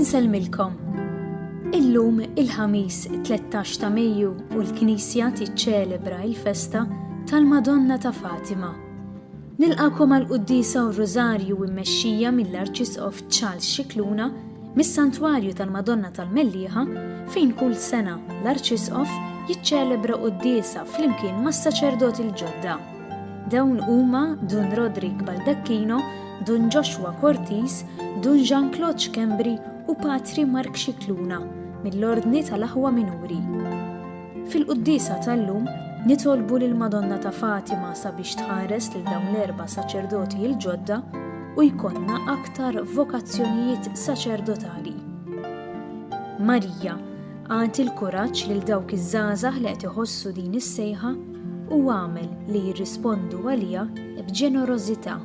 Insellmilkom. Illum il-ħamis 13 ta' Mejju u l-Knisja tiċċelebra l-festa tal-Madonna ta' Fatima. Nilqakom għal Quddiesa u Rużarju mmexxija mill-Arċisqof tal-Arċisqof mis-Santwarju tal-Madonna tal-Mellieħa fejn kull sena l-Arċisqof jiċċelebra Quddiesa flimkien mas-saċerdoti l-ġodda. Dawn huma Dun Rodrik Baldacchino, Dun Joshua Cortis, Dun Jean-Claude Schembri u Patri Mark Xikluna mill-Ordni tal-Aħwa Minuri. Fil-Quddiesa tal-lum nitolbu lil Madonna ta' Fatima sabiex tħares lil dawn l-erba' saċerdoti l-ġodda u jkollna aktar vokazzjonijiet saċerdotali. Marija, għati l-kuraġġ lil dawk iż-żgħażagħ li qed iħossu din is-sejħa u għamel li jirrispondu għaliha b'ġenerożità.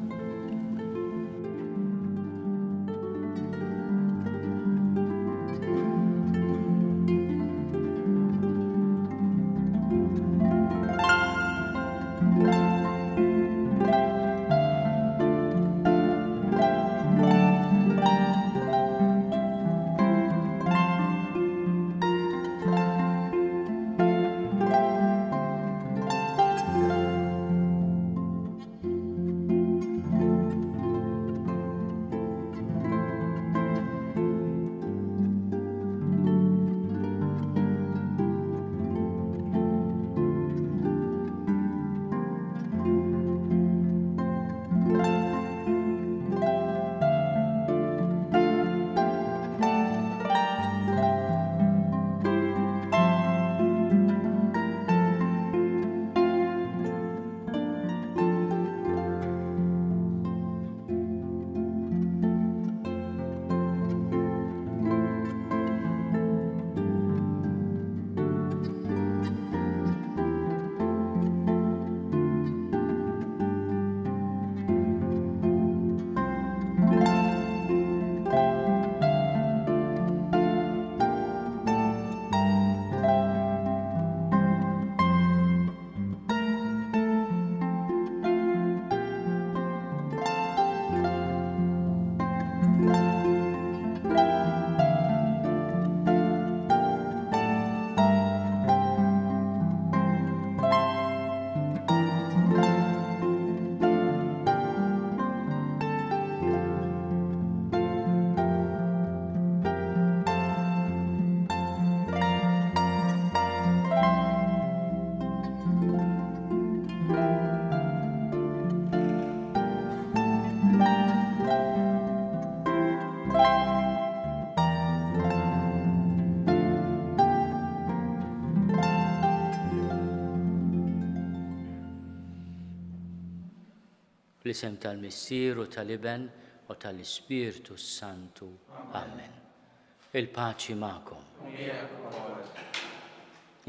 Fl-isem tal-Missier u tal-Iben u tal-Ispirtu Santu. Amen. Il-paċi magħkom.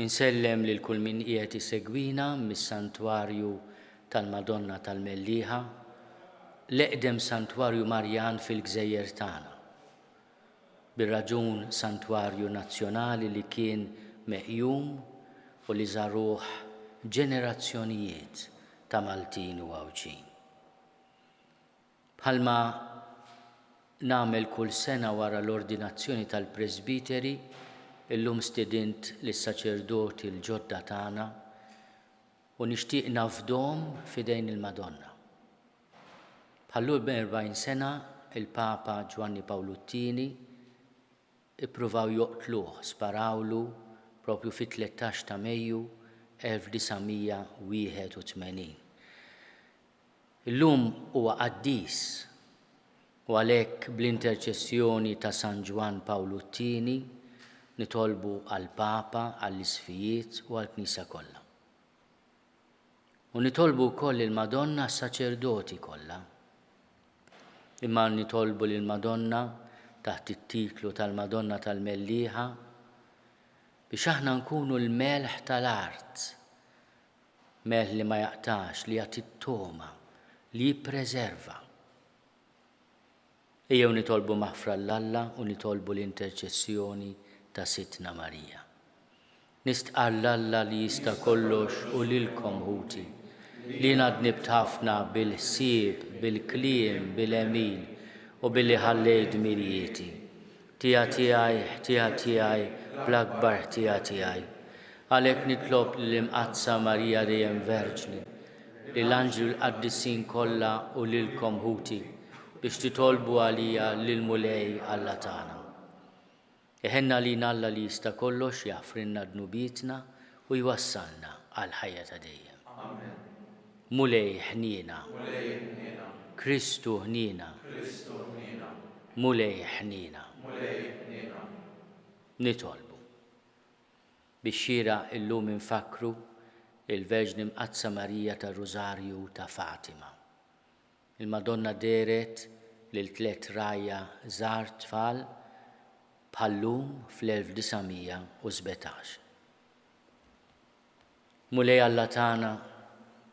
Insellem lil kull min qiegħed isegwina mis-Santwarju tal-Madonna tal-Mellieħa, l-eqdem Santwarju Marjan fil-Gżejjer tagħna. Bir-raġun Santwarju Nazzjonali li kien meqjum u li żaruh ġenerazzjonijiet ta' Maltin u Għawġin. Bħalma nagħmel kull sena wara l-ordinazzjoni tal-Presbiteri, illum stidint lis-saċerdoti l-ġodda tagħna u nixtieq nafdhom f'idejn il-Madonna. Bħallu b'40 sena il-Papa Ġwanni Pawlu T ippruvaw joqtluh, sparawlu propju fit-13 ta' Mejju 1981. Illum huwa Quddies u għalhekk bl-interċessjoni ta' San Ġwan Pawlu T nitolbu għall-Papa, għall-Isfijiet u għall-Knisja kollha. U nitolbu wkoll il-Madonna s-saċerdoti kollha. Imma nitolbu lill-Madonna taħt it-titlu tal-Madonna tal-Mellieħa biex aħna nkunu l-melħ tal-art, melħ li ma jaqtax, li jagħti t-toma, li jippreserva. Ejjew nitolbu maħfra l-Alla u nitolbu l-interċessjoni ta' Sitna Marija. Nistqar l-Alla li jista' kollox u lilkom ħuti li nadnibt ħafna bil-ħsieb, bil-kliem, bil-emil u billi ħallejt mirjieti. ħtija tiegħi bl-akbar ħtija tiegħi. Għalhekk nitlob lill-Imqazza Marija dejjem Verġni, lill-Anġlu l-Qaddissin kollha u lilkom ħuti biex titolbu għalija lill-mulej Alla tagħna. Iħenna lina Alla li jista' kollox jaħfrinna dnubietna u jwassalna għal ħajja ta' dejjem. Mulej ħniena, Kristu ħniena, mulej ħniena. Nitolbu biex xira illum infakru il-Verġni Imqazza Marija ta' Rużarju ta' Fatima. Il-Madonna deret lil 3 rajja żgħar tfal bħallum fl-1917. Mulej Alla tagħna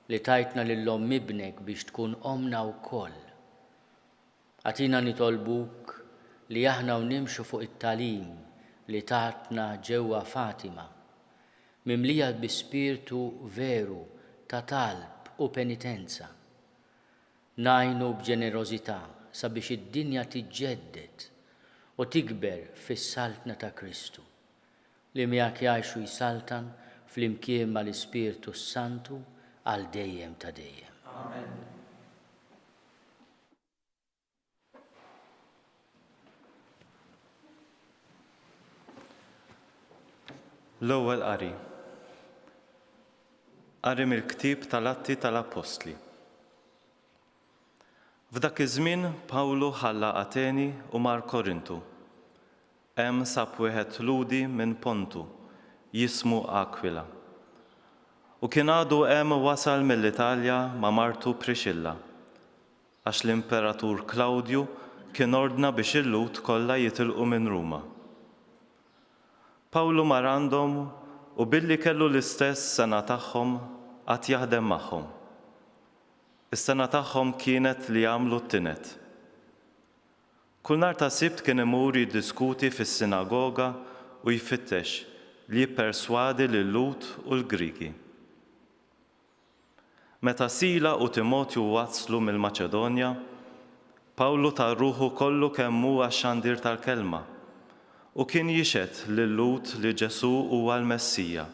li tajtna lill-Omm ibnek biex tkun omna wkoll. Għatina nitolbuk li aħna nimxu fuq it-talim li tatna ġewwa Fatima, mimlija bi spiritu veru ta' talb u penitenza. Najnu b'ġenerożità sabiex id-dinja tiġġedded u tikber fis-saltna ta' Kristu, li miegħek jgħixu jsaltan fl-imkien mal-Ispiritu Santu għal dejjem ta' dejjem. Amen. L-ewwel qari. Qari mill-Ktieb tal-Atti tal-Apostli. F'dak iż-żmien Pawlu ħalla Ateni u mar Korintu. Hemm sab wieħed ludi minn Pontu, jismu Akwila. U kien għadu hemm wasal mill-Italja ma' martu Priscilla, għax l-Imperatur Klawdju kien ordna biex il-lut kollha jitilqu minn Ruma. Pawlu mar għandhom u billi kellu l-istess sena tagħhom qatt jaħdem magħhom. Is-sena tagħhom kienet li jagħmlu t-tienet. Kull nhar ta' Sibt kien imur jiddiskuti fis-sinagoga u jfittex li jipperswadi lil-Lut u l-Griki. Meta Sila u Timotju waslu mill-Maċedonja, Pawlu ta' ruħu kollu kemm hu għax-xandir tal-kelma u kien jixed lil-Lut li Ġesu huwa l-Messija.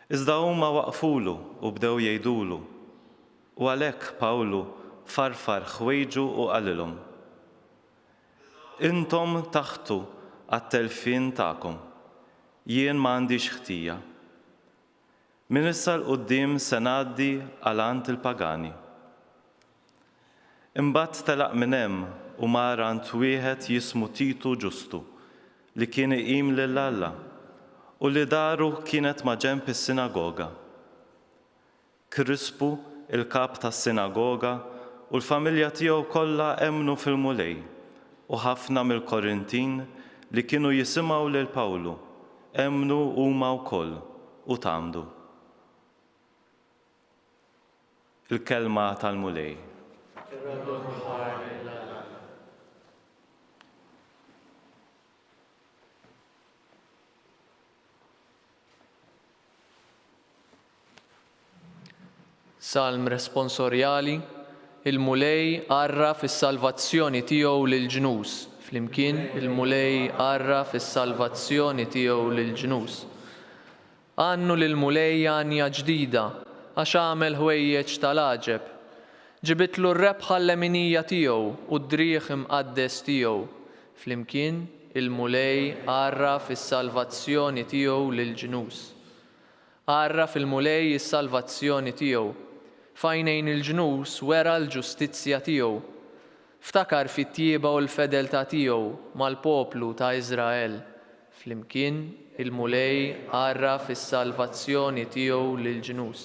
Iżda huma waqfulu u bdew jgħidulu, u għalhekk Pawlu farfar ħwejġu u qalilhom: Intom taħtu għat-telfin tagħkom, jien m'għandix ħtija. Min issa l-qudiem se ngħaddi għal għand il-pagani. Imbagħad telaq minn hemm u mar għand wieħed jismu Titu Ġustu li kien iqim lil Alla u li daru kienet ma' ġenb is-sinagoga. Krispu, il-kap tas-sinagoga, u l-familja tiegħu kollha emmnu fil-mulej u ħafna mill-Korintin li kienu jisimgħu lil Pawlu emmnu huma wkoll u tgħamdu. Il-kelma tal-mulej. Salm responsorjali, il-mulej għarra fis-salvazzjoni tiegħu lill-ġnus. Flimkien il-mulej għarra fis-salvazzjoni tiegħu lill-ġnus. Għannu lill-mulej għanja ġdida, għax għamel ħwejjeġ tal-għaġeb. Ġibitlu r-rebħa l-leminija tiegħu u d-drieħ imqaddes tiegħu. Flimkien il-mulej għarra fis-salvazzjoni tiegħu lill-ġnus. Għarra fil-mulej is-salvazzjoni tiegħu. Fajnejn il-ġnus wera l-ġustizzja tiegħu. Ftakar fit-tjieba u l-fedeltà tiegħu mal-poplu ta' Iżrael. Flimkien il-mulej għarra fis-salvazzjoni tiegħu lill-ġnus.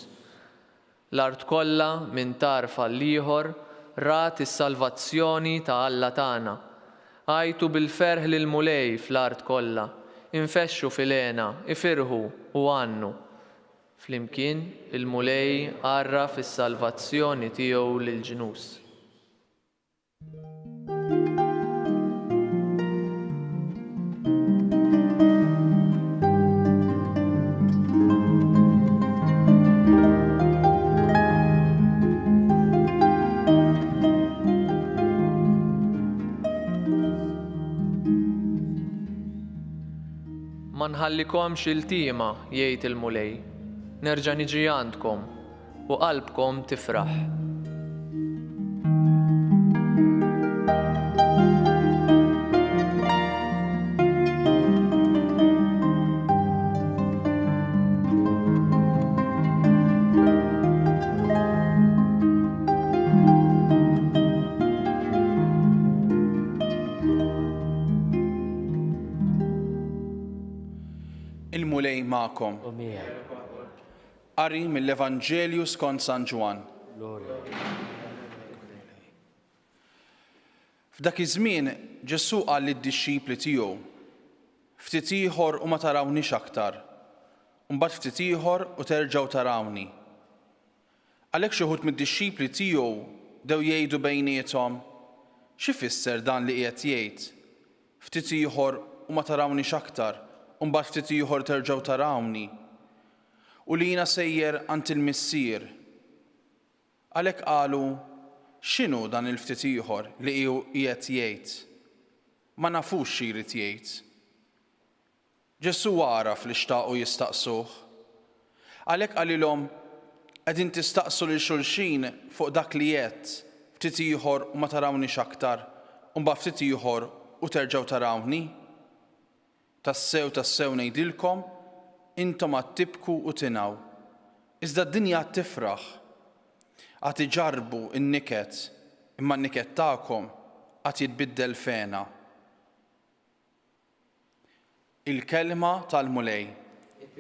L-art kollha minn tarf għal ieħor rat is-salvazzjoni ta' Alla tagħna. Għajtu bil-ferħ lill-mulej fl-art kollha, infexxu fil-għena, ifirħu u għannu. Flimkien il-mulej għarra fis-salvazzjoni tiegħu lill-ġnus. Ma nħallikomx il-tima, jgħid il-mulej. Nerġa' niġi għandkom u qalbkom tifraħ. Il-mulej ma'kom. Qari mill-Evanġelju skont San Ġwan. F'dak iż-żmien Ġesu qal lid-dixxipli tiegħu: ftit ieħor u ma tarawnix aktar, u mbagħad ftit ieħor u terġgħu tarawni. Għalhekk xi wħud mid-dixxipli tiegħu dew jgħidu bejniethom: xi fisser dan li qiegħed jgħid? Ftit ieħor u ma tarawnix aktar, u mbagħad ftit ieħor terġgħu tarawni. U li jiena sejjer għand il-missier. Għalhekk qalu: x'inhu dan il-ftit ieħor li qiegħed jgħid? Ma nafux x'jrid jgħid. Ġesu għaraf li xtaqu jistaqsuh. Għalhekk qalilhom: qegħdin tistaqsu lil xulxin fuq dak li qed, ftit ieħor u ma tarawniex aktar, u mbagħad ftit ieħor u terġgħu tarawni? Tassew ngħidilkom, intom għad tibku u tingħu, iżda d-dinja għad tifraħ. Għad iġarbu n-niket, imma n-niket tagħkom għad jitbiddel fena. Il-kelma tal-mulej.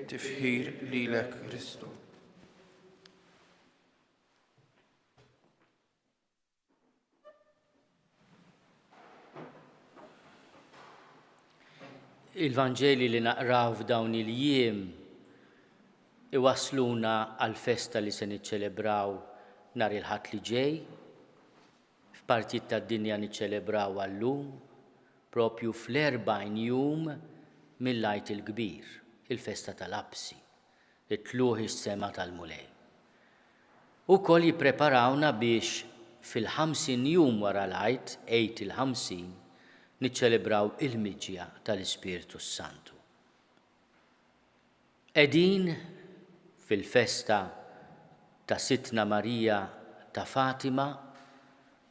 Tifħir lilek Kristu. Il-Vanġeli li naqraw f'dawn il-jiem iwasluna għal-festa li se niċċelebraw nhar il-Ħadd li ġej. F'partijiet tad-dinja niċċelebraw għallum propju fl-40 jum mill-Għid il-Kbir, il-festa tal-Absi, it-tluħ is-sema tal-mulej. Ukoll jippreparawna biex fil-50 jum wara l-Għid, Għid il-50, niċċelebraw il-miġja tal-Ispiritu Santu. Qegħdin fil-festa ta' Sitna Marija ta' Fatima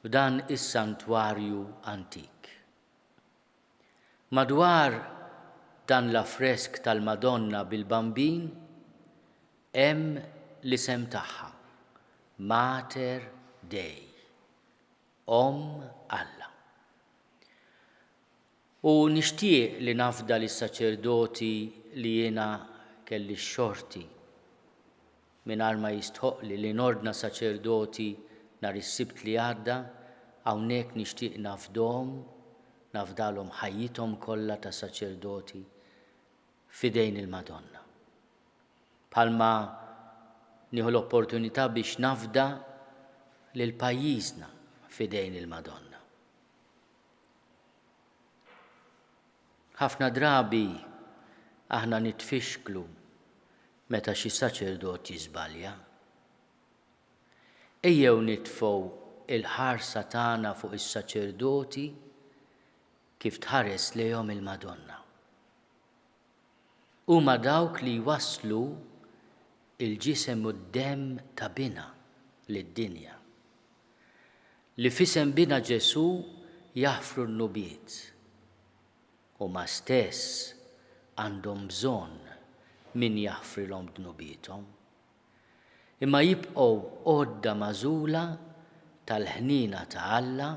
f'dan is-santwarju antik. Madwar dan l-affresk tal-Madonna bil-bambin hemm l-isem tagħha, Mater Dei, Alla. U nixtieq li nafda lis-saċerdoti li jiena kelli x-xorti mingħajr ma jistħoqli li nordna saċerdoti nhar is-Sibt li għadda, hawnhekk nixtieq nafdalhom ħajjithom kollha ta' saċerdoti f'idejn il-Madonna. Bħalma nieħu l-opportunità biex nafda lil pajjiżna f'idejn il-Madonna. Ħafna drabi aħna nitfixklu meta xi saċerdot jiżbalja. Ejjew nitfgħu il-ħarsa tagħna fuq is-saċerdoti kif tħares lejhom il-Madonna. Huma dawk li jwasslu il-ġisem u d-demm ta' bina lid-dinja. Li f'isem bina Ġesu jaħfru n-nubiet. U ma stess għandhom bżonn min jaħfrilhom dnubietom. Imma jibqgħu għodda magħżula tal-ħnina ta' Alla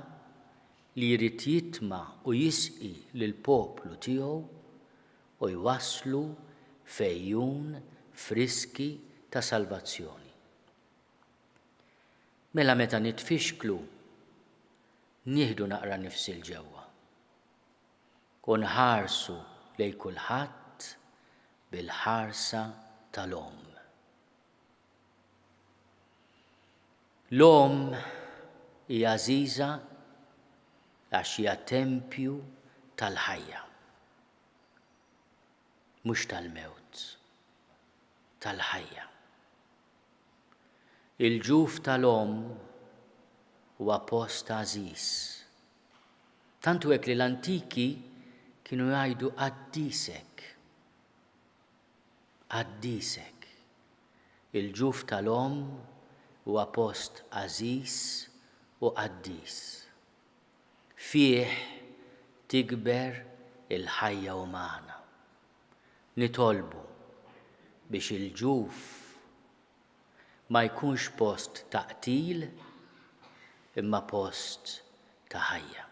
li jrid jitma' u jisqi lill-poplu tiegħu u jwasslu fejjun friski ta' salvazzjoni. Mela meta nitfixklu, nieħdu naqra nifsi l-ġewwa u nħarsu lejn kulħadd bil-ħarsa tal-Om. L-Om hija għażiża għax hija tempju tal-ħajja, mhux tal-mewt, tal-ħajja. Il-ġuf tal-Om huwa post għażiż. Tantu hekk li l-antiki kienu jgħidu qaddisek, Quddiesek. Il-ġuf tal-om huwa post għażiż u qaddies. Fih tikber il-ħajja umana. Nitolbu biex il-ġuf ma jkunx post ta' qtil imma post ta' ħajja.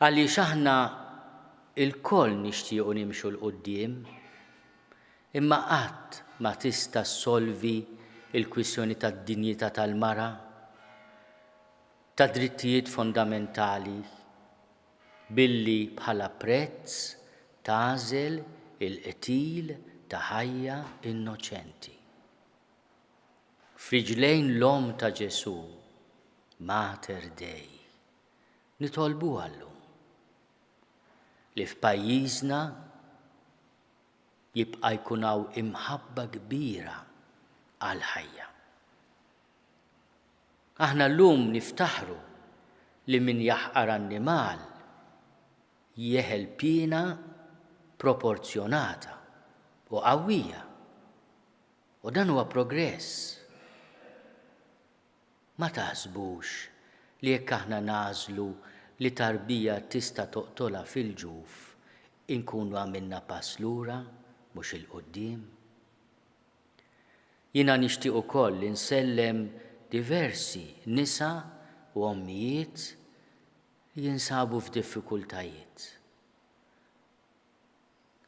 Għaliex aħna il-koll nixtiequ nimxu l-qudiem, imma qatt ma tista' solvi il-kwissjoni tad-dinjità tal-mara, ta' drittijiet fondamentali, billi bħala prezz tagħżel il-qtil ta' ħajja innoċenti. F'riġlejn l-om ta' Ġesu, Mater Dei, nitolbu għallu li f'pajjiżna jibqa' jkun hawn imħabba kbira għal ħajja. Aħna llum niftaħru li min jaħqar annimal jeħel pina proporzjonata u qawwija. U dan huwa progress. Ma taħsbux li jekk aħna nażlu li tarbija tista' toqtolha fil-ġuf inkunu għamilna pass lura mhux il-qudiem. Jiena nixtieq ukoll insellem diversi nisa u ommijiet li jinsabu f'diffikultajiet.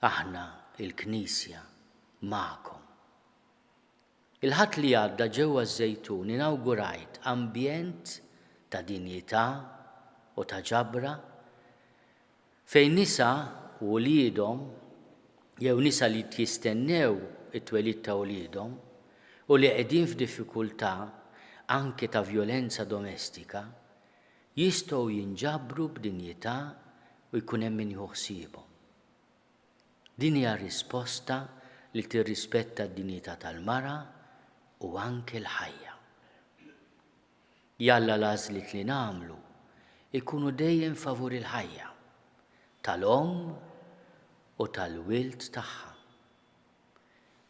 Aħna il-Knisja magħkom. Il-ħadd li għadda ġewwa ż-Żejtun inawgurajt ambjent ta' dinjità u ta' ġabra fejn nisa u wliedhom jew nisa li jistennew it-twelid ta' wliedhom u li qegħdin f'diffikultà anke ta' vjolenza domestika jistgħu jinġabru b'dinjità u jkun hemm min jħossibhom. Din hija risposta li tirrispetta d-dinjità tal-mara u anke l-ħajja. Jalla l-għażliet li nagħmlu ikunu dejjem favur il-ħajja tal-om u tal-wild tagħha.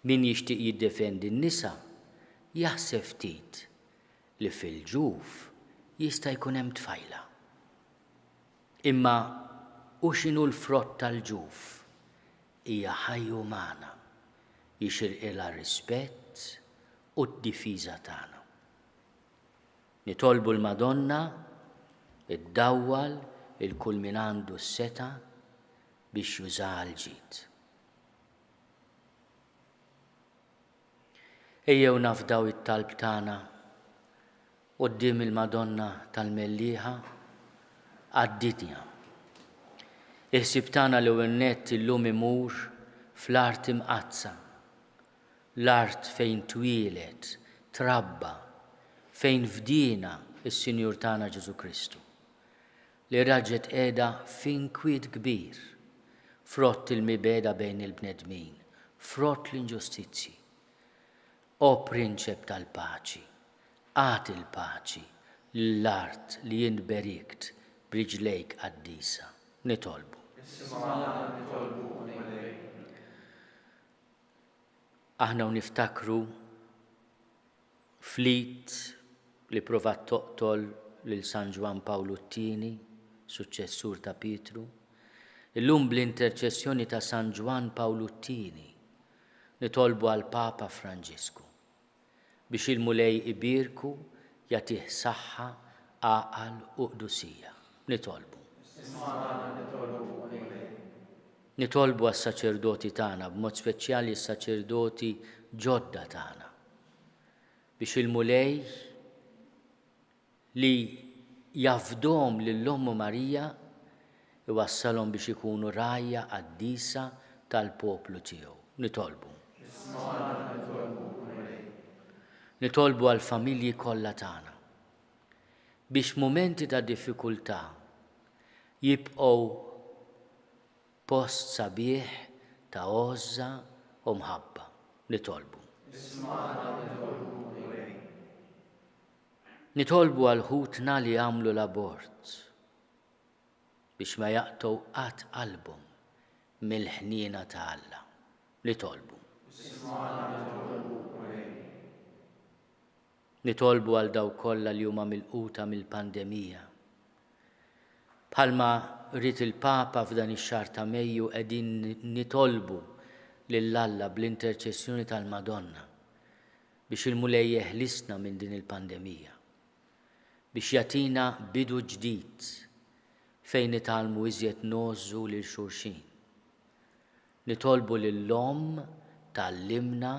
Min jixtieq jiddefendi n-nisa jaħseb ftit li fil-ġuf jista' jkun hemm tfajla. Imma u x'inhu l-frott tal-ġuf? Hija ħajja umana jixirqilha rispett u d-difiża tagħna. Nitolbu l-Madonna iddawwal il-kull min għandu s-seta biex jużaha l-ġid. Ejjew nafdaw it-talb tagħna quddiem il-Madonna tal-Mellieħa għad-dinja. Iħsib tagħna l-ewwel nett illum imur fl-art imqazza, l-art fejn twieled, trabba, fejn fdina is-Sinjur tagħna Ġesu Kristu, li raġet qiegħda f'inkwiet kbir, frott il-mibeda bejn il-bnedmin, frott l-inġustizzji. O Prinċep tal-paċi, għat il-paċi l-art li jinberikt b'riġlejk Quddiesa. Nitolbu. Aħna niftakru flit li provat toqtol lil San Ġwan Pawlu II, suċċessur ta' Pietru. Illum bl-interċessjoni ta' San Ġwan Pawlu II nitolbu għal Papa Franġisku biex il-mulej ibirku jagħtih saħħa, għaqal u qdusija. Nitolbu. Nitolbu għas-saċerdoti tagħna, b'mod speċjali s-saċerdoti ġodda tagħna, biex il-mulej li jafdhom lill-Ommu Marija iwassalhom biex ikunu rajja Quddiesa tal-poplu tiegħu. Nitolbu. Nitolbu għall-familji kollha tagħna biex mumenti ta' diffikultà jibqgħu post sabiħ ta' għoża u mħabba. Nitolbu. Nitolbu għal ħutna li għamlu l-abort biex ma jaqtgħu qatt qalbhom mill-ħniena ta' Alla. nitolbu. Nitolbu għal daw kollha li huma milquta mill-pandemija. Bħalma rrid il-Papa f'dan ix-xahar ta' Mejju qegħdin nitolbu lill-Alla bl-interċessjoni tal-Madonna biex il-Mulej jeħlisna minn din il-pandemija, biex jagħtina bidu ġdid fejn nitgħallmu iżjed nożżu lil xulxin. Nitolbu lill-Omm tallimna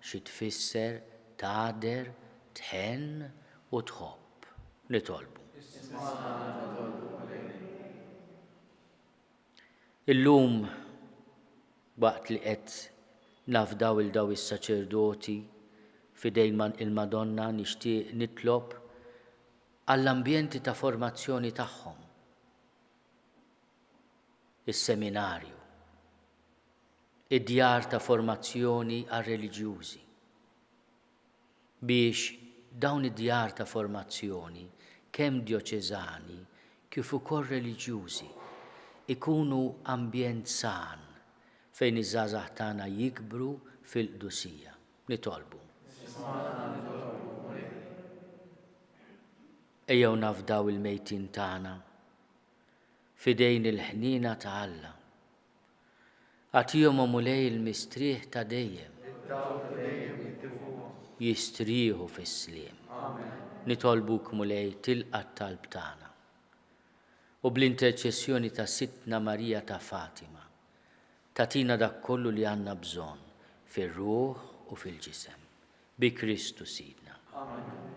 xi tfisser tgħader, tħenn u tħobb. Nitolbu. Illum waqt li qed nafdaw il-daw is-saċerdoti fidejn il-Madonna nixtieq nitlob għall-ambjenti ta' formazzjoni tagħhom. Is-seminarju, id-djar ta' formazzjoni għar-reliġjużi biex dawn id-djar ta' formazzjoni kemm dioċeżani kif ukoll reliġjużi ikunu ambjent san fejn iż-żgħażagħ tagħna jikbru fil-qdusija. Nitolbu. Ejjew nafdaw il-mejtin tagħna fidejn il-ħnina ta' Alla. Għatihom Mulej il-mistrieħ ta' dejjem. Jistrieħu fis-sliem. Nitolbuk Mulej tilqa' t-talb tagħna. U bl-interċessjoni ta' Sittna Marija ta' Fatima, tatina dak kollu li għandna bżonn fir-ruħ u fil-ġisem. Bi Kristu Sidna. Amen.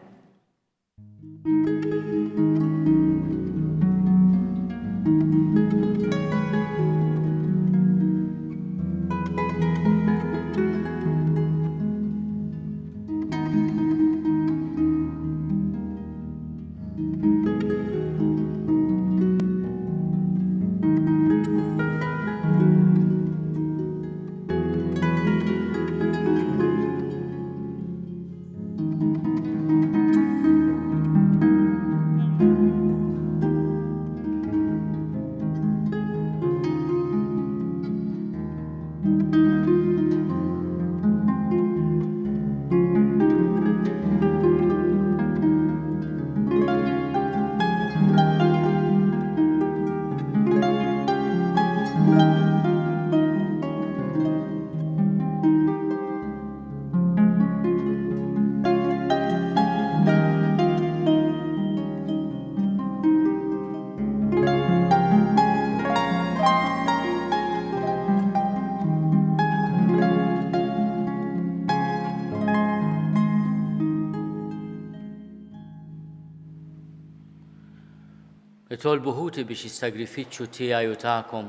Nitolbu ħuti biex is-sagrifiċċju tiegħi u tagħkom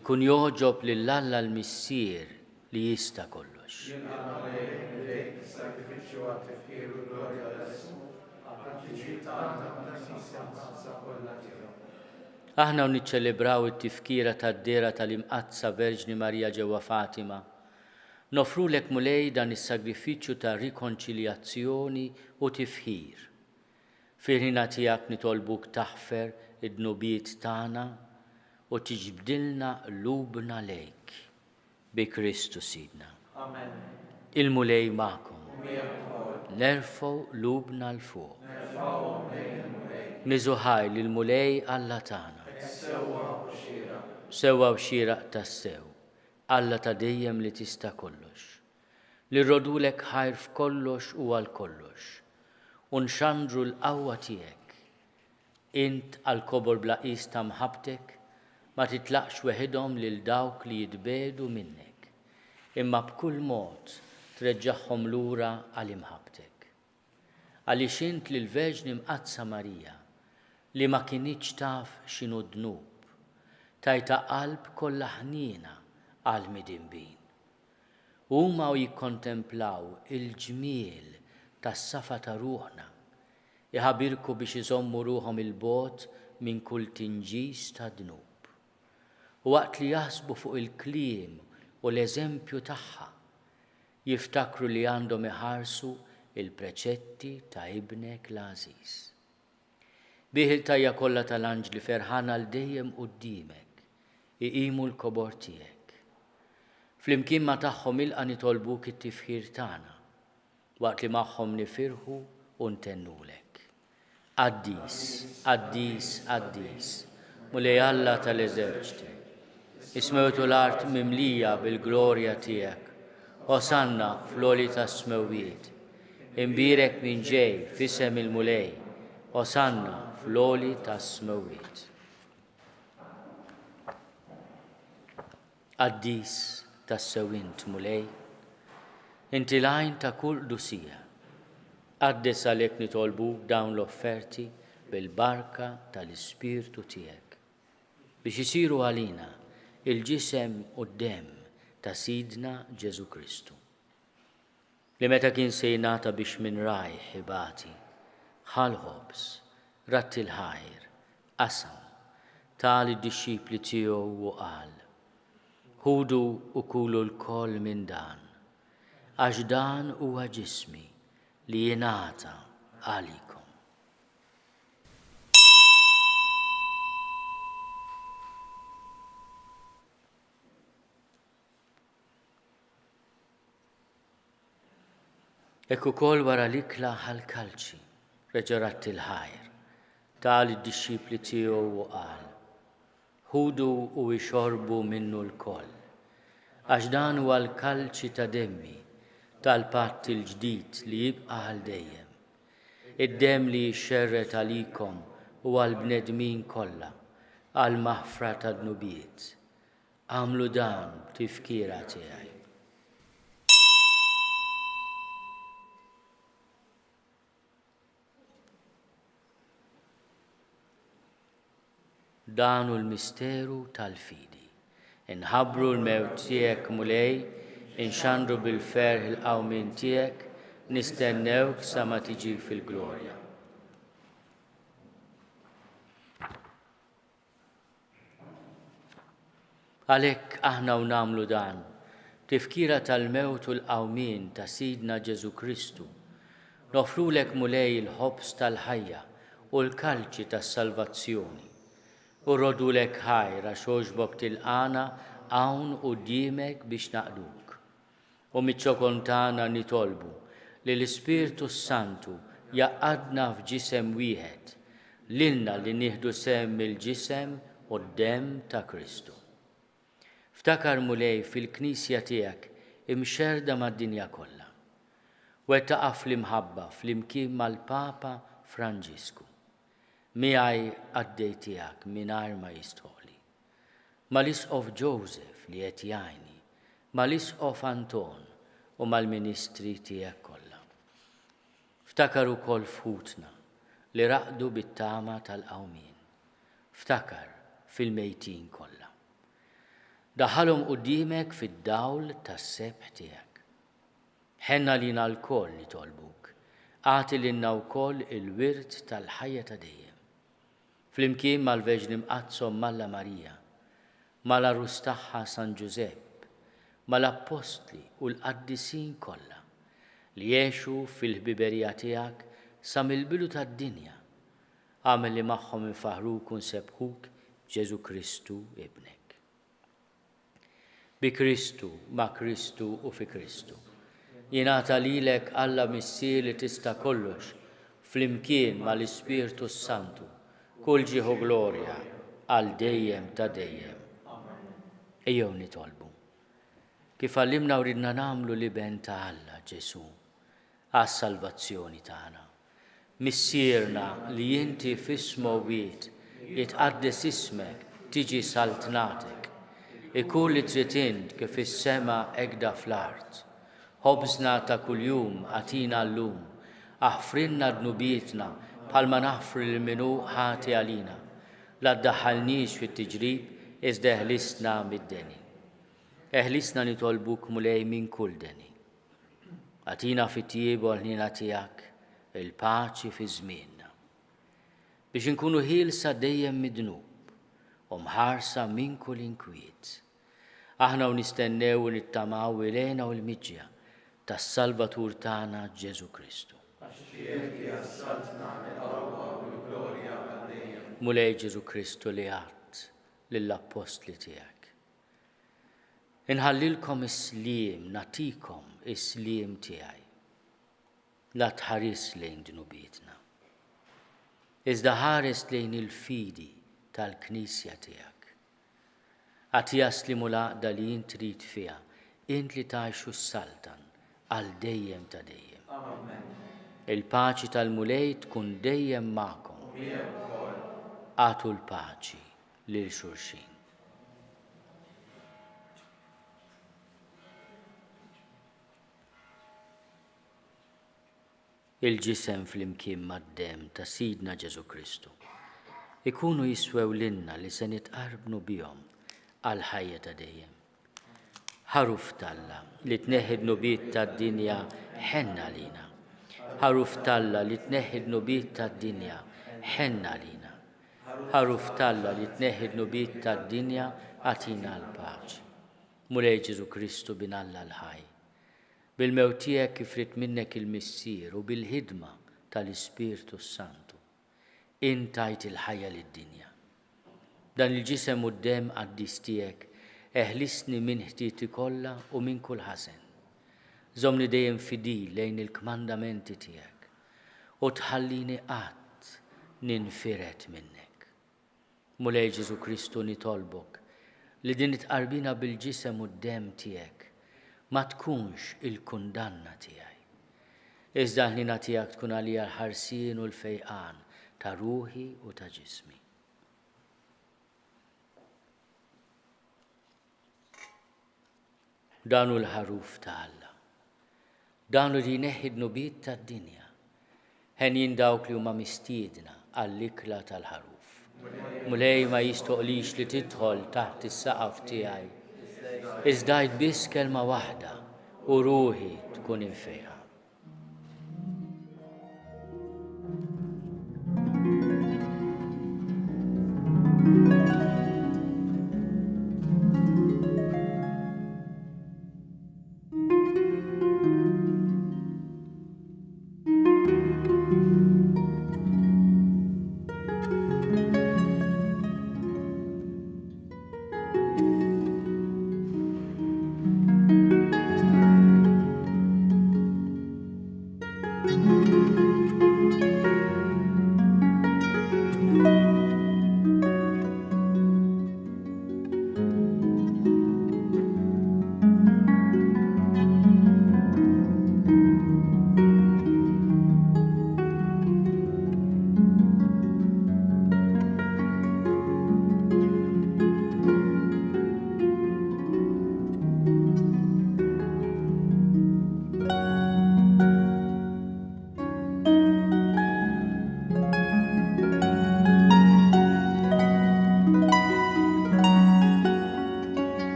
ikun joħġob lill-Alla l-Missier li jista' kollox. Aħna niċċelebraw it-tifkira tad-dera tal-imqazza Verġni Marija ġewwa Fatima. Nofrulek Mulej dan is-sagrifiċċju ta' rikonċiljazzjoni u tifħir. Fil-ħina tiegħek nitolbuk taħfer id-dnubiet tagħna u tiġbdilna qlubna lejk. Bi Kristu Sidna. Amen. Il-Mulej magħkom. Nerfgħu qlubna l fuq. Niżuħaj lill-Mulej Alla tagħna. Sewwa u xieraq tas-sew. Alla ta' dejjem li tista' kollox. Li rrodulek ħajr f'kollox u għal kollox. U nxandru l-qawwa tiegħek. Int għal-kobor blaqis ta' mħabtek ma titlaqx weħidhom lil dawk li jitbedu minnek, imma b'kull mod treġġaħħom lura għal imħabtek. Għaliex int lil Verġni Mqazza Marija li ma kinitx taf x'inhu dnub, tajta qalb kollha ħniena għal midinbin. Huma jikkontemplaw il-ġmiel tas-safa ta' ruħna, iħabirku biex iżommu ruħhom il-bot minn kull tinġis ta' dnub. U waqt li jaħsbu fuq il-kliem u l-eżempju tagħha, jiftakru li għandhom iħarsu il-preċetti ta' ibnek l-Aziz. Bih il-tajja kollha tal-anġli ferħana l dejjem quddiemek, iqimu l-kobor tiegħek. Flimkien ma tagħhom ilqa' nitolbuk it-tifħir tagħna waqt li magħhom nifirħu u ntennulek. Qaddis, qaddis, qaddis, mulej Alla tal-eżerċiti, ismewtu l-art mimlija bil-glorja tiegħek, Osanna fl-oli tas-smewwiet, imbirek minn ġej f'isem il-mulej, Osanna fl-oli tas-smewwiet. Qaddis tas-sewwint mulej, inti l-għajn ta' kull qdusija, qaddes għalhekk nitolbuk dawn l-offerti bil-barka tal-Ispirtu tiegħek biex isiru għalina il-ġisem u d-demm ta' Sidna Ġesu Kristu. Li meta kien se jingħata biex minn rajħ ibati, ħalħobs, ratti l-ħajr, qasam, tal id-dixxipli tiegħu u qal, ħudu u kulu l-koll minn dan, għax dan huwa ġismi li jingħata għalikom. Ekku kol wara l-ikla ħal-kalċi, reġa' il-ħajr, tal id-dixxipli tiegħu u qal, ħudu u ixorbu minnu l-koll, għax dan huwa l-kalċi ta' demmi tal-patt il-ġdid li jibqa' għal dejjem. Id-demm li jxerret għalikom u għal-bnedmin kollha għal maħfra ta' dnubiet. Għamlu dan tifkira tiegħi. Dan hu l-misteru tal-fidi. Inħabbru l-mewt tiegħek mulej, inxandru bil-ferħ il-qawmin tiegħek, nistennewk sa ma tiġi fil-glorja. Għalhekk aħna u nagħmlu dan, tifkira tal-mewt u l-qawmin ta' Sidna Ġesu Kristu, nofrulek mulej il-ħobs tal-ħajja u l-kalċi tas-salvazzjoni. U rodulek ħajra xoġbok tilqana hawn quddiemek biex naqduk. U miċ-ċokontana nitolbu li l-Ispirtu Santu jaqadna f'ġisem wieħed, lilna li nieħdu sehem il-ġisem u d-demm ta' Kristu. Ftakar mulej fil-Knisja tiegħek imxerda mad-dinja kollha. Wettaqa' fl-imħabba fl-imkien mal-Papa Franġisku. Miegħi għaddej tiegħek mingħajr ma jistħoli. Mal-Isqof Joseph li qed jgħinni, mal-Isqof Anton u mal-Ministri tiegħek kollha. Ftakar ukoll f'ħutna li raqdu bit-tama tal-qawmin. Ftakar fil-mejtin kollha. Daħħalhom quddiemek fid-dawl tas-sebħ tiegħek. Ħenna lina l-koll nitolbuk, għati lilna wkoll il-wirt tal-ħajja ta' dejjem. Flimkien mal-Veġni Mqazzom Malla Marija, mal-Arus tagħha San Ġusepp, mal-Apostli u l-Qaddisin kollha li jgħixu fil-ħbiberija tiegħek sa mill-bidu tad-dinja, għamel li magħhom infaħruk u nsebħuk Ġesu Kristu ibnek. Bi Kristu, ma' Kristu u fi Kristu. Jingħata lilek Alla missier li tista' kollox flimkien mal-Ispirtu Santu kull ġieħu glorja għal dejjem ta' dejjem. Ejjew nitolbu. Kif għallimna u ridna nagħmlu liben ta' Alla Ġesu għas-salvazzjoni tagħna. Missierna li inti f'ismowwiet jitqaddes ismek tiġi saltnatek. Ikun li trid int kif is-sema hekk fl-art. Ħobżna ta' kuljum għatina llum, aħfrinna dnubietna bħalma naħfru lil minú ħati għalina. La ddaħħalniex fit-tiġrib iżda eħlisna mid-deni. Eħlisna nitolbuk mulej minn kull deni. Għatina fit-tjieb u l-ħnina tiegħek il-paċi fi żmienna. Biex inkunu ħielsa dejjem mid-dnub u mħarsa minn kull inkwiet. Aħna u nistennew u nittamaw ilejna u l-miġja tas-Salvatur tagħna Ġesu Kristu. Mulej Ġesu Kristu li għadt lill-Apostli tiegħek. Inħallilkom is-sliem, natikom is-sliem tiegħi. La tħares lejn dnubietna. Iżda ħares lejn il-fidi tal-Knisja tiegħek. Għad jaslimu l-għaqda li jint trid fiha, int li tgħixu s-saltan għal dejjem ta' dejjem. Il-paċi tal-mulej tkun dejjem magħkom. Għatu l-paċi lil xulxin. Il-ġisem fl-imkien mad-dem ta' Sidna Ġesu Kristu ikunu jiswew lilna li se nitqarbnu bihom għal ħajja ta' dejjem. Ħaruf talla li tneħħi d-nubiet tad-dinja ħenna lina. Ħaruf talla li tneħħi d-nubiet tad-dinja ħenna lina. Ħaruf talla li tneħħi d-nubiet tad-dinja għatina l-paċi. Mulej Ġesu Kristu binalla l-ħaj. Bil-mewt tiegħek kifrit minnek il-missier u bil-ħidma tal-Ispirtu Santu. Intajt il-ħajja lid-dinja. Dan il-ġisem u d-dem għaddis tiegħek eħlisni minn ħtieti kollha u minn kull ħasen. Żomni dejjem fidil lejn il-kmandamenti tiegħek u tħallini qatt ninfiret minnek. Mulej Ġesu Kristu nitolbok li din itqarbina bil-ġisem u d-dem tiegħek ma tkunx il-kundanna tiegħi. Iżda ħnina tiegħek tkun għalija l-ħarsien u l-fejqan ta' ruħi u ta' ġismi. Danu l-ħaruf ta' Alla. Danu li jneħħi d-nubiet tad-dinja. Ħen dawk li huma mistiedna għall-ikla tal-ħaruf. Mulej ma jistoqlix li tidħol taħt is-saqaf tiegħi. Iżdajt biss kelma waħda u ruħi tkun infejqa.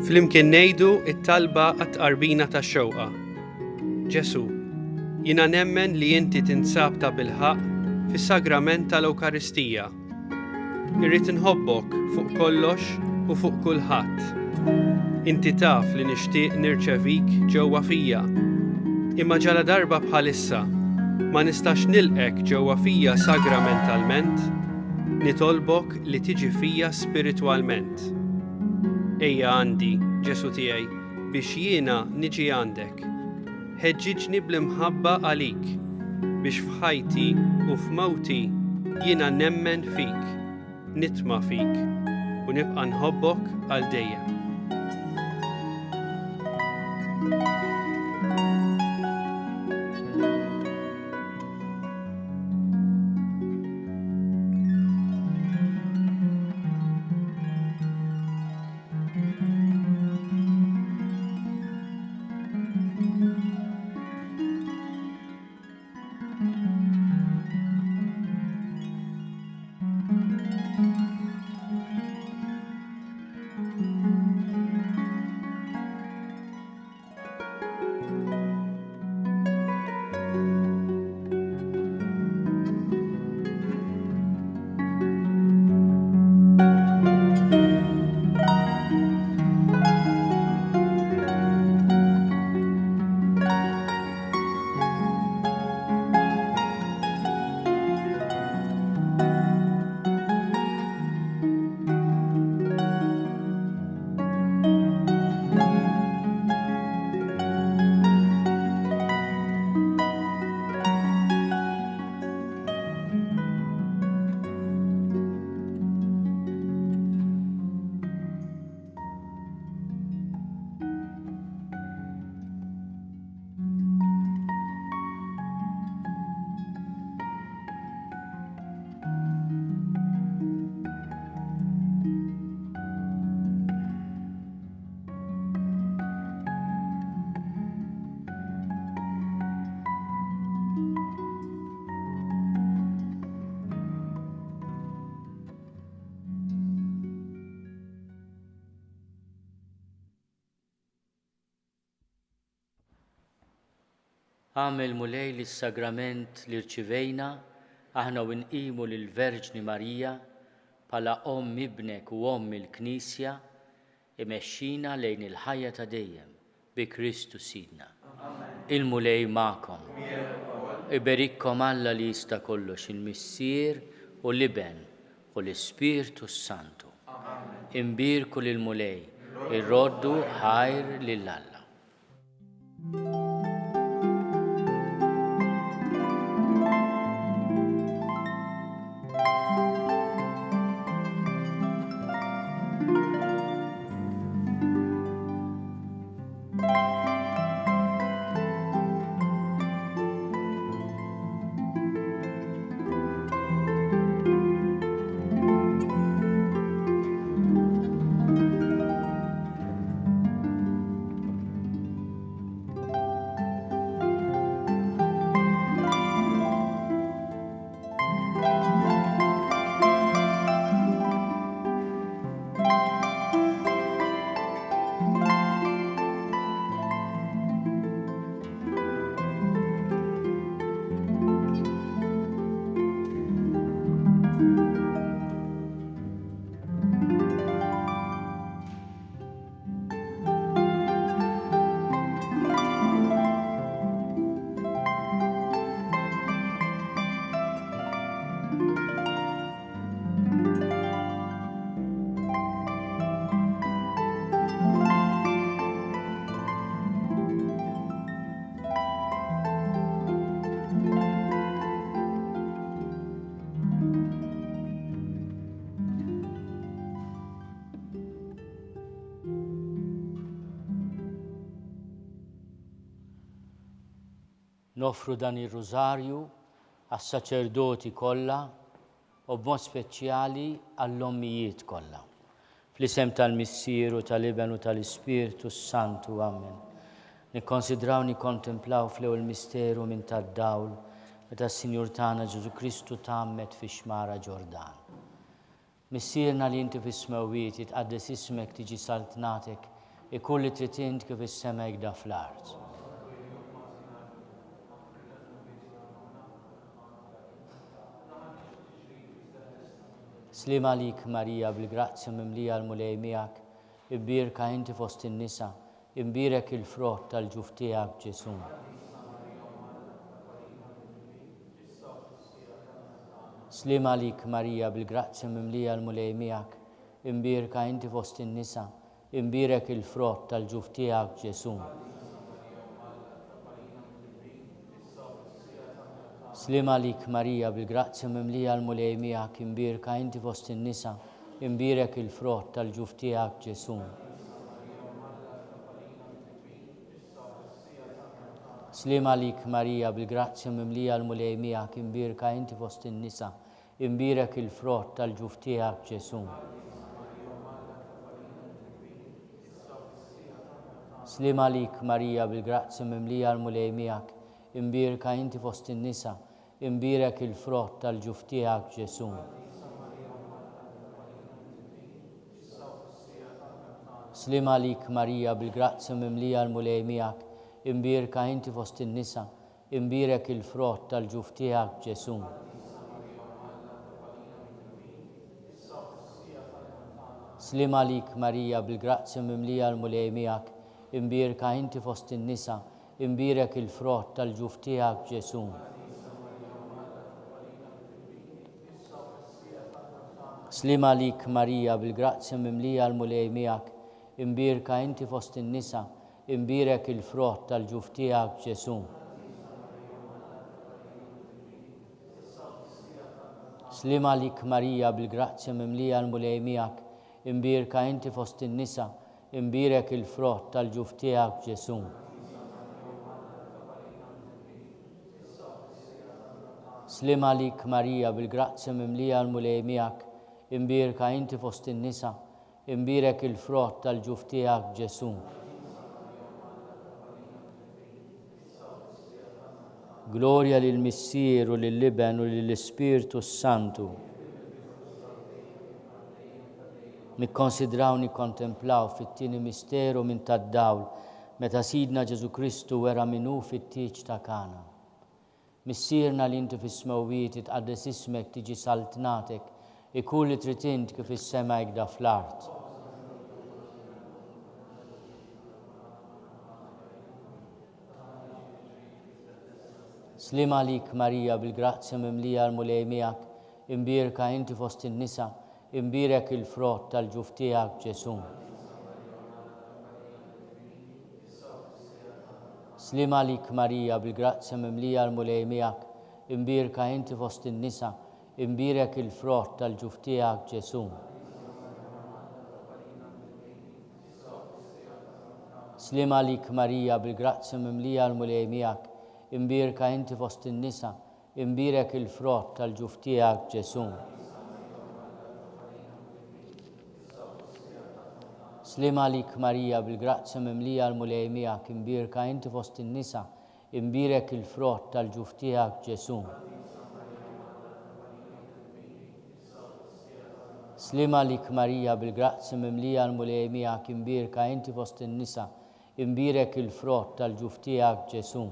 Flimkien ngħidu it-talba għat-tqarbina tax-xewqa. Ġesu, jiena nemmen li inti tinsab ta' bilħaq fis-sagrament tal-Ewkaristija. Irrid inħobbok fuq kollox u fuq kulħadd. Inti taf li nixtieq nirċevik ġewwa fija. Imma ġala darba bħalissa ma nistax nilqek ġewwa fija sagramentalment, nitolbok li tiġi fija spiritwalment. Ejja għandi, Ġesu tiegħi, biex jiena niġi għandek. Ħeġġiġni bl-imħabba għalik, biex f'ħajti u f'mawti jiena nemmen fik, nitma' fik u nibqa' nħobbok għal dejjem. Għamel mulej li s-sagrament li rċivejna, aħna u nqimu lill-Verġni Marija pala ibnek u il-Knisja, imexxina lejn il-ħajja ta' dejjem bi Kristu Sidna. Il-mulej ma'kom. Iberikkom Alla li jista' kollox il-Missier u l-Iben u l-Ispirtu Santu. Imbirku lil-mulej, irroddu ħajr lill-Alla. Nofru dan ir-Rużarju għas-saċerdoti kollha u b'mod speċjali għall-ommijiet kollha. Fl-isem tal-Missieru, tal-Iben u tal-Ispirtu Santu, Amen. Nikkonsidraw nikkontemplaw fl-ewwel misteru minn tad-dawl meta s-Sinjur tagħna Ġesu Kristu tammet fix-xmara Ġordan. Missierna li inti fis-smewwiet jitqaddes ismek tiġi saltnatek ikun li trid int kif is-sema jgda fl-art. Slim għalik Marija bil-grazzja mimlija l-mulej miegħek, ibbirka inti fost in-nisa, imbirek il-frott tal-ġuf tiegħek Ġesu. Slim għalik Marija bil-grazzja mimlija l-mulej miegħek, imbirka inti fost in-nisa, imbirek il-frott tal-ġuf tiegħek Ġesu. Slim għalik Marija bil-grazzja mimlija l-mulej miegħek, imbirka inti fost in-nisa, imbirek il-frott tal-ġuf tiegħek Ġesu. Slim għalik Marija bil-grazzja mimlija l-mulej miegħek, imbirka inti fost in-nisa, imbirek il-frott tal-ġuf tiegħek Ġesu. Slim għalik Marija bil-grazzja mimlija l-mulej miegħek, imbirka inti fost in-nisa, imbirek il-frott tal-ġuf tiegħek Ġesu. Slim għalik Marija bil-grazzja mimlija l-mulej miegħek, imbirka inti fost in-nisa, imbirek il-frott tal-ġuf tiegħek Ġesu. Slim għalik Marija bil-grazzja mimlija l-mulej miegħek, imbirka inti fost in-nisa, imbirek il-frott tal-ġuf tiegħek Ġesu. Slim għalik Marija bil-grazzja mimlija l-mulej miegħek, imbirka inti fost in-nisa, imbirek il-frott tal-ġuf tiegħek Ġesu. Slim għalik Marija bil-grazzja mimlija l-mulej miegħek, imbirka inti fost in-nisa, imbirek il-frott tal-ġuf tiegħek Ġesu. Slim għalik Marija bil-grazzja mimlija l-mulej miegħek, imbirka inti fost in-nisa, imbirek il-frott tal-ġuf tiegħek Ġesu. Glorja lill-Missier u lill-Iben u lill-Ispirtu Santu. Nikkonsidraw nikkontemplaw fit-tieni misteru minn tad-dawl meta Sidna Ġesu Kristu wera minnu fit-tieġ ta' Kana. Missierna li inti fis-smewwiet itqaddes ismek tiġi saltnatek, ikun li trid int kif is-sema jgda fl-art. Slim għalik Marija bil-grazzja mimlija l-mulej miegħek, imbierka inti fost in-nisa, imbierek il-frott tal-ġuf tiegħek Ġesu. Slim għalik Marija bil-grazzja mimlija l-mulej miegħek, imbierka inti fost in-nisa, imbierek il-frott tal-ġuf tiegħek Ġesu. Slim għalik Marija bil-grazzja mimlija l-mulej miegħek, imbierka inti fost in-nisa, imbierek il-frott tal-ġuf tiegħek Ġesu. Slim għalik Marija bil-grazzja mimlija l-mulej miegħek, imbierka inti fost in-nisa, imbierek il-frott tal-ġuf tiegħek Ġesu. Slim għalik Marija bil-grazzja mimlija l-mulej miegħek, imbierka inti fost in-nisa, imbierek il-frott tal-ġuf tiegħek Ġesu.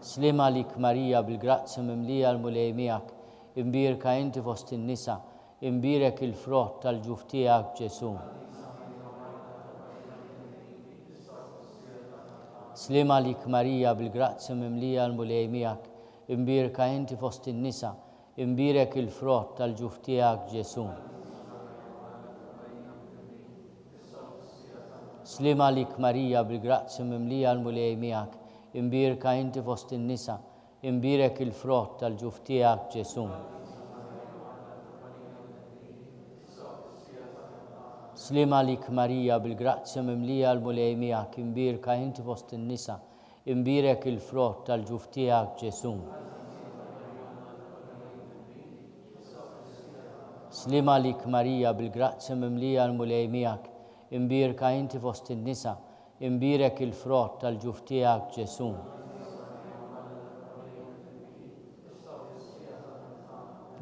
Slim għalik Marija bil-grazzja mimlija l-mulej miegħek, imbierka inti fost in-nisa, imbierek il-frott tal-ġuf tiegħek Ġesu. Slim għalik Marija bil-grazzja mimlija l-mulej miegħek, imbierka inti fost in-nisa, imbierek il-frott tal-ġuf tiegħek Ġesu. Slim għalik Marija bil-grazzja mimlija l-mulej miegħek, imbierka inti fost in-nisa, imbierek il-frott tal-ġuf tiegħek Ġesu. Slim għalik Marija bil-grazzja mimlija l-mulej miegħek, imbierka inti fost in-nisa, imbierek il-frott tal-ġuf tiegħek Ġesu. Slim għalik Marija bil-grazzja mimlija l-mulej miegħek, imbierka inti fost in-nisa, imbierek il-frott tal-ġuf tiegħek Ġesu.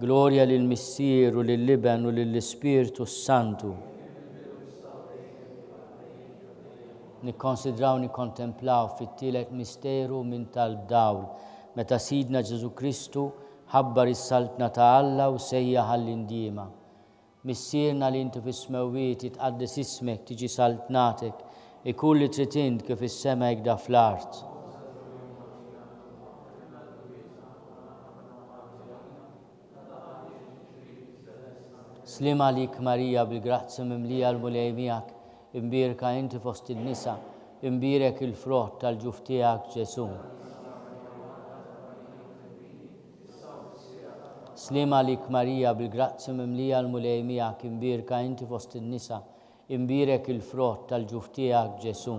Glorja lill-Missier u lill-Liben u lill-Ispiritu Santu. Nikkonsidraw nikkontemplaw fit-tielet misteru minn tal-dawl, meta Sidna Ġesu Kristu ħabbar is-saltna ta' Alla u sejjaħ għall-indiema. Missierna li inti fis-smewwiet itqaddes ismek tiġi saltnatek, ikun li trid int kif is-sema jgda fl-art. Slim għalik Marija bil-grazzja mimlija l-mulej miegħek, imbierka inti fost in-nisa, imbierek il-frott tal-ġuf tiegħek Ġesu. Slim għalik Marija bil-grazzja mimlija l-mulej miegħek, imbierka inti fost in-nisa, imbierek il-frott tal-ġuf tiegħek Ġesu.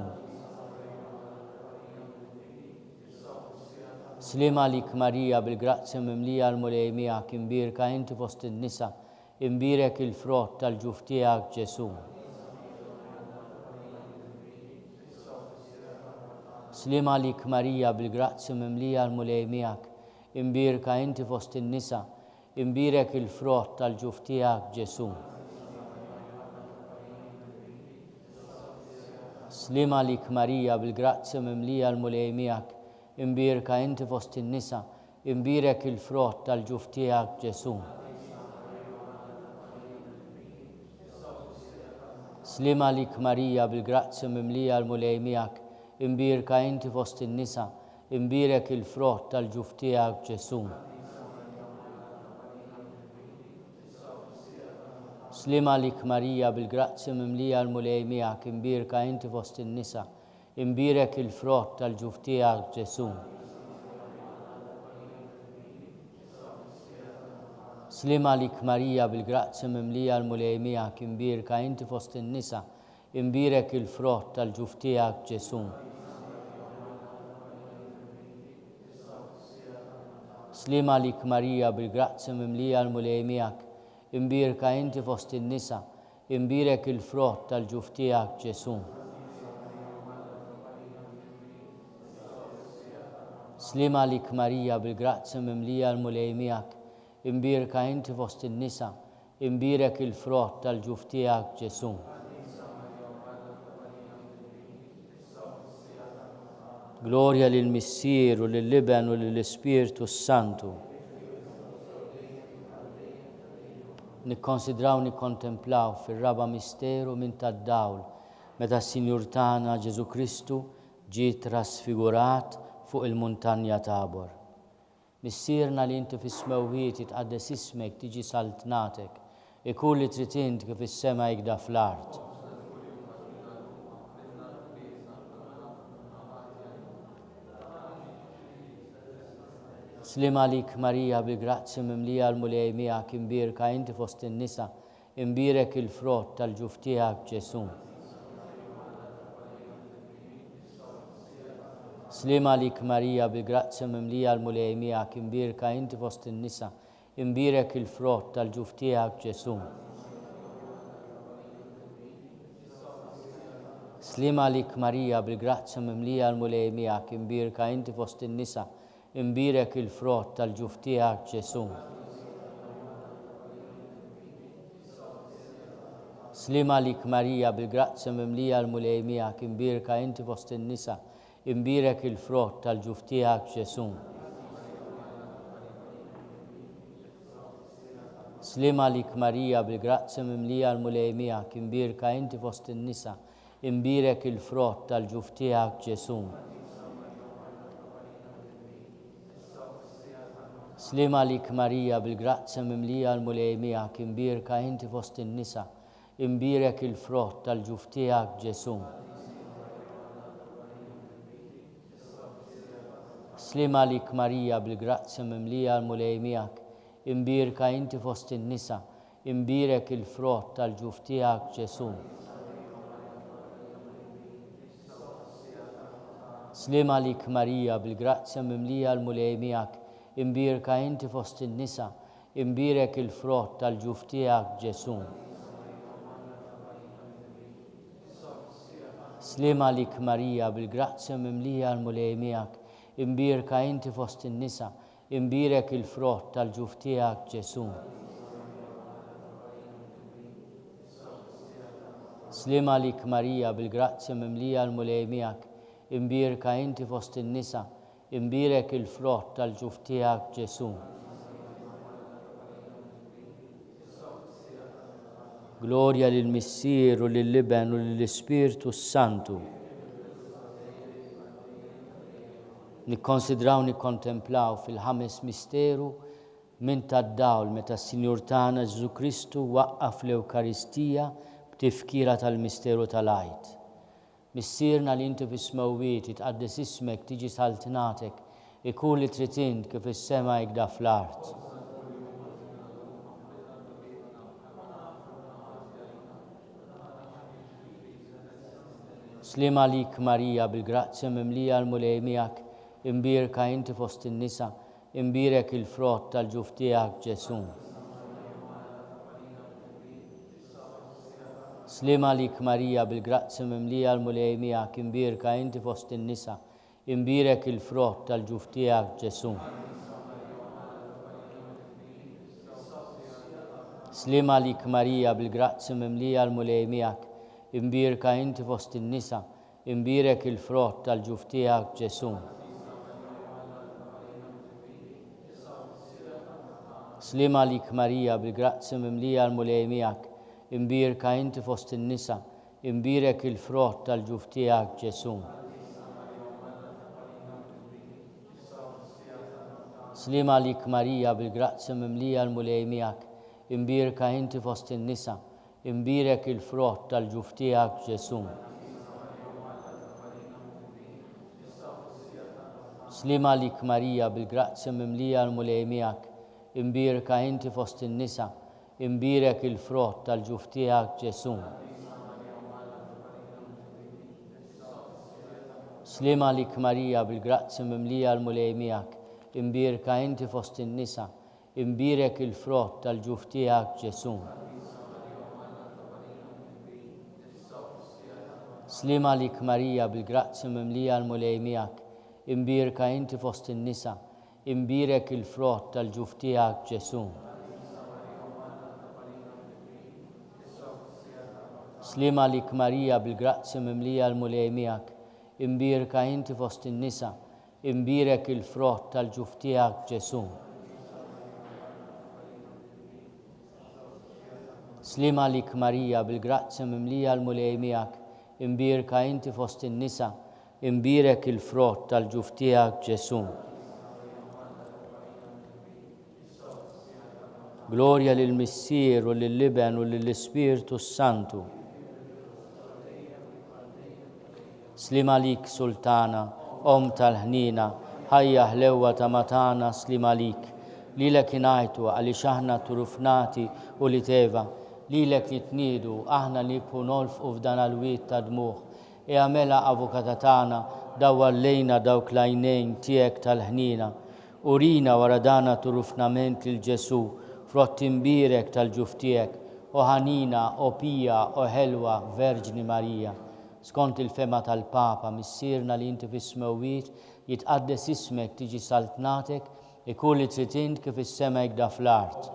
Slim għalik Marija bil-grazzja mimlija l-mulej miegħek, imbierka inti fost in-nisa, imbierek il-frott tal-ġuf tiegħek Ġesu. Slim għalik Marija bil-grazzja mimlija l-mulej miegħek, imbierka inti fost in-nisa, imbierek il-frott tal-ġuf tiegħek Ġesu. Slim għalik Marija bil-grazzja mimlija l-mulej miegħek, imbierka inti fost in-nisa, imbierek il-frott tal-ġuf tiegħek Ġesu. Slim għalik Marija bil-grazzja mimlija l-mulej miegħek, imbierka inti fost in-nisa, imbierek il-frott tal-ġuf tiegħek Ġesu. Slim għalik Marija bil-grazzja mimlija l-mulej miegħek, imbierka inti fost in-nisa, imbierek il-frott tal-ġuf tiegħek Ġesu. Slim għalik Marija bil-grazzja mimlija l-mulej miegħek, imbierka inti fost in-nisa, imbierek il-frott tal-ġuf tiegħek Ġesu. Slim għalik Marija bil-grazzja mimlija l-mulej miegħek, imbierka inti fost in-nisa, imbierek il-frott tal-ġuf tiegħek Ġesu. Slim għalik Marija bil-grazzja mimlija l-mulej miegħek, imbierka inti fost in-nisa, imbierek il-frott tal-ġuf tiegħek Ġesu. Gloria lil Missier u lill-Iben u lill-Ispirtu Santu. Nikkonsidraw nikkontemplaw fir-raba misteru minn tad-dawl meta s-Sinjur tagħna Ġesu Kristu ġie trasfigurat fuq il-muntanja Tabor. Missierna li inti fis-smewwiet jitqaddes ismek tiġi saltnatek, ikun li trid int kif is-sema jgda fl-art. Slim għalik Marija bil-grazzi mimlija l-mulej miegħek imbierka inti fost in-nisa, imbierek il-frott tal-ġuf tiegħek Ġesu. Slim għalik Marija bil-grazzi mimlija l-mulej miegħek imbierka inti fost in-nisa, imbierek il-frott tal-ġuf tiegħek Ġesu. Slim għalik Marija bil-grazzi mimlija l-mulej miegħek imbierka inti fost in-nisa, imbierek il-frott tal-ġuf tiegħek Ġesu. Slim għalik Marija bil-grazzi mimlija l-mulej miegħek imbierka inti fost in-nisa, imbierek il-frott tal-ġuf tiegħek Ġesu. Slim għalik Marija bil-grazzi mimlija l-mulej miegħek imbierka inti fost in-nisa, imbierek il-frott tal-ġuf tiegħek Ġesu. Slim għalik Marija bil-grazzi mimlija l-mulej miegħek imbierka inti fost in-nisa, imbierek il-frott tal-ġuf tiegħek Ġesu. Slim għalik Marija bil-grazzi mimlija l-mulej miegħek imbierka inti fost in-nisa, imbierek il-frott tal-ġuf tiegħek Ġesu. Slim għalik Marija bil-grazzi mimlija l-mulej miegħek imbierka inti fost in-nisa, imbierek il-frott tal-ġuf tiegħek Ġesu. Slim għalik Marija bil-grazzi mimlija l-mulej miegħek imbierka inti fost in-nisa, imbierek il-frott tal-ġuf tiegħek Ġesu. Slim għalik Marija bil-grazzi mimlija l-mulej miegħek imbierka inti fost in-nisa, imbierek il-frott tal-ġuf tiegħek Ġesu. Gloria lil Missier u lill-Iben u lill-Ispirtu Santu. Nikkonsidraw nikkontemplaw fil-ħames misteru minn tad-dawl meta s-Sinjur tagħna Ġesu Kristu waqqaf l-Ewkaristija b'tifkira tal-misteru tal-Għid. Missierna li inti fis-smewwiet jitqaddes ismek tiġi saltnatek, ikun li trid int kif is-sema jgda fl-art. Slim għalik Marija bil-grazzi mimlija l-mulej miegħek imbierka inti fost in-nisa, imbierek il-frott tal-ġuf tiegħek Ġesu. Slim għalik Marija bil-grazzi mimlija l-mulej miegħek imbierka inti fost in-nisa, imbierek il-frott tal-ġuf tiegħek Ġesu. Slim għalik Marija bil-grazzi mimlija l-mulej miegħek imbierka inti fost in-nisa, imbierek il-frott tal-ġuf tiegħek Ġesu. Slim għalik Marija bil-grazzi mimlija l-mulej miegħek imbierka inti fost in-nisa, imbierek il-frott tal-ġuf tiegħek Ġesu. Slim għalik Marija bil-grazzi mimlija l-mulej miegħek imbierka inti fost in-nisa, imbierek il-frott tal-ġuf tiegħek Ġesu. Slim għalik Marija bil-grazzi mimlija l-mulej miegħek imbierka inti fost in-nisa, imbierek il-frott tal-ġuf tiegħek Ġesu. Slim għalik Marija bil-grazzi mimlija l-mulej miegħek imbierka inti fost in-nisa, imbierek il-frott tal-ġuf tiegħek Ġesu. Slim għalik Marija bil-grazzi mimlija l-mulej miegħek imbierka inti fost in-nisa, imbierek il-frott tal-ġuf tiegħek Ġesu. Slim għalik Marija bil-grazzi mimlija l-mulej miegħek imbierka inti fost in-nisa, imbierek il-frott tal-ġuf tiegħek Ġesu. Slima lik Marija, bil-grazzja mimlija l-mulej miegħek, imbierka inti fost in-nisa, imbierek il-frott tal-ġuf tiegħek Ġesu. Glorja lill-Missier u lill-Liben u lill-Ispirtu Santu. Slima lik Sultana, Om tal-ħnina, ħajja ħlewwa ta' matana slima lik. Lilek ingħajtu għaliex aħna turufnati u li teva, lilek li tniedu aħna nibħu nolfqu f'dan il-wied ta' dmuħ. Għamela avukata tagħna dawwar lejna dawk l-għajnejn tiegħek tal-ħnina. Urina wara dana turufnament lil Ġesu, frott imbierek tal-ġuf tiegħek, o ħanina, o pija, o ħelwa, Verġni Marija. Skont il-fema tal-Papa, missierna li inti fis-smewwiet, jitqaddes ismek tiġi saltnatek, ikun li trid int kif is-sema jgda fl-art.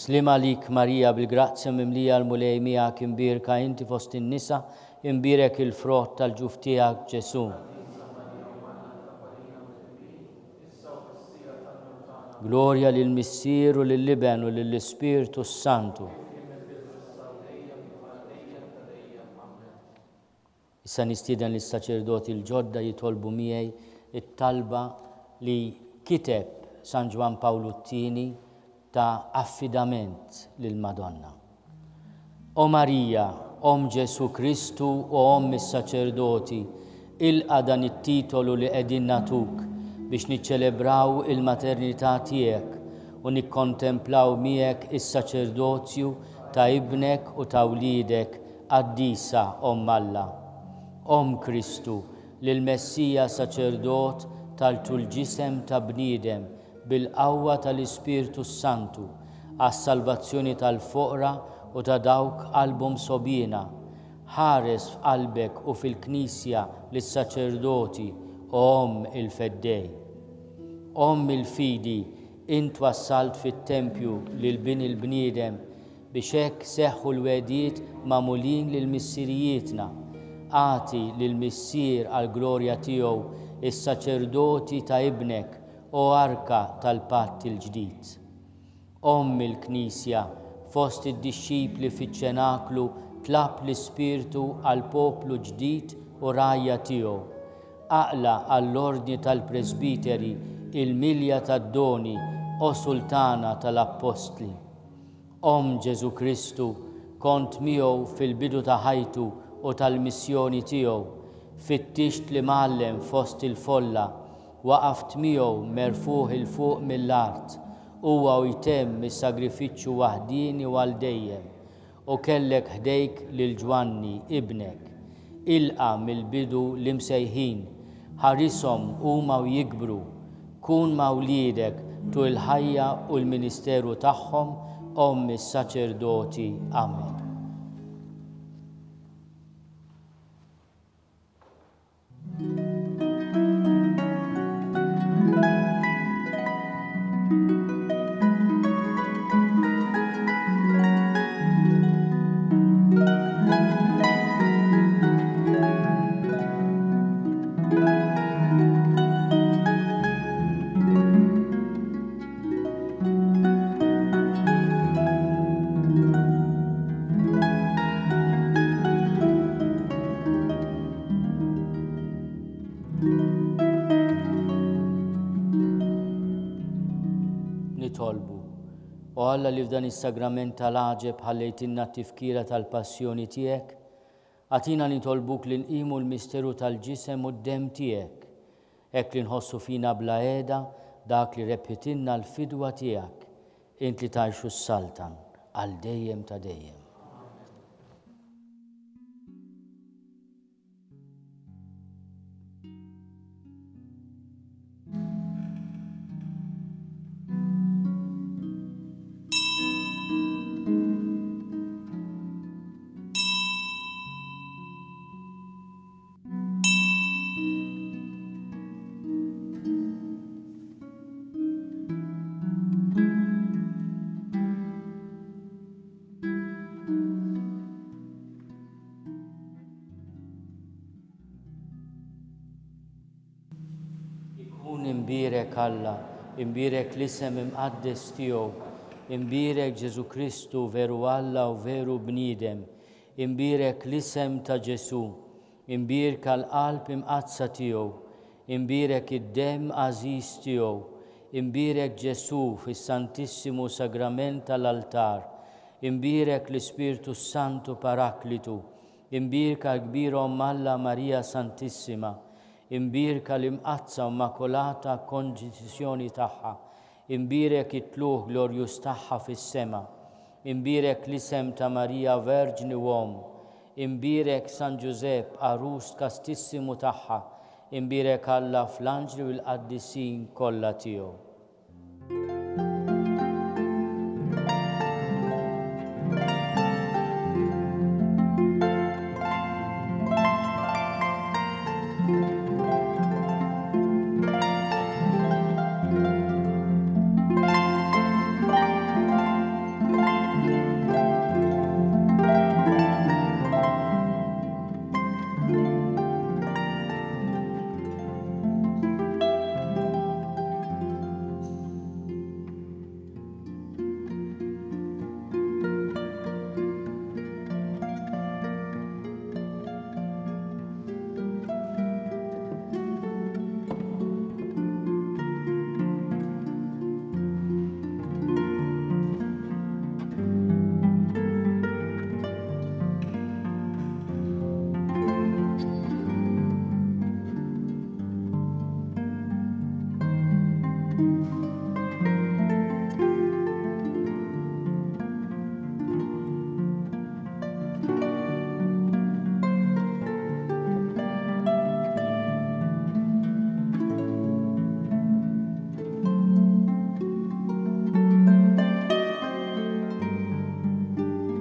Slima lik Marija, bil-grazzja mimlija l-mulej miegħek, imbierka inti fost in-nisa, imbierek il-frott tal-ġuf tiegħek Ġesu. Glorja lill-Missier u lill-Liben u lill-Ispirtu Santu. Issa nistieden lis-saċerdoti l-ġodda jitolbu miegħi it-talba li kiteb San Ġwan Pawlu II ta' affidament lill-Madonna. O Marija, Om Ġesu Kristu u Om is-saċerdoti, ilqa' dan it-titolu li qegħdin natuk biex niċċelebraw il-maternità tiegħek u nikkontemplaw miegħek is-saċerdozju ta' ibnek u ta' wliedek Quddiesa Om Alla. Om Kristu, lill-Messija saċerdot tal-tul ġisem ta' bniedem bil-qawwa tal-Ispirtu Santu għas-salvazzjoni tal-foqra u ta' dawk qalbhom sobjina. Ħares f'qalbek u fil-Knisja lis-saċerdoti Om il-Feddej. Om il-Fidi, int wassalt fit-tempju lil bin il-bniedem biex hekk seħħu l-wedijiet magħmulin lil missirijietna. Aati lil missier għal glorja tiegħu is-saċerdoti ta' ibnek u arka tal-patt il-ġdid. Om il-Knisja, fost id-dixxipli fiċ-ċenaklu tlab l-Ispirtu għal poplu ġdid u rajja tiegħu. Aqla għall-ordni tal-Presbiteri, il-milja tad-doni u sultana tal-Apostli. Om Ġesu Kristu, kont miegħu fil-bidu ta' ħajtu u tal-missjoni tiegħu, fittixt li mgħallem fost il-folla, waqaft miegħu merfuħ il-fuq mill-art, huwa u jtemm is-sagrifiċċju waħdini u għal dejjem, u kellek ħdejk lil Ġwanni ibnek. Ilqa' mill-bidu l-imsejħin, ħarisom huma u jikbru, kun ma' wliedek tu l-ħajja u l-ministeru tagħhom Om is-saċerdoti. Amen. Nitolbu, u Alla li f'dan is-sagrament tal-għaġeb ħallejtinna t-tifkira tal-passjoni tiegħek, għatina nitolbuk li nqimu l-misteru tal-ġisem u d-dem tiegħek, hekk li nħossu fina bla qiegħda dak li rebħitilna l-fidwa tiegħek, int li tgħixu s-saltan għal dejjem ta' dejjem. imbirek Alla, imbirek l-isem imqaddes tiegħu, imbirek Ġesu Kristu veru Alla u veru bniedem, imbirek l-isem ta' Ġesu, imbirek l-qalb imqazza tiegħu, imbirek id-dem għażiż tiegħu, imbirek Ġesu fis-Santissimu Sagrament tal-altar, imbirek l-Ispirtu Santu Paraklitu, imbirka l-kbira Alla Marija Santissima, imbirka l-imqazza immakolata konġizzjoni tagħha, imbirek it-tluħ glorjus tagħha fis-sema, imbirek l-isem ta' Marija Verġni Uom, imbirek San Giuseppe Arus kastissimu tagħha, imbirek Alla fl-anġli u l-qaddisin kollha tiegħu.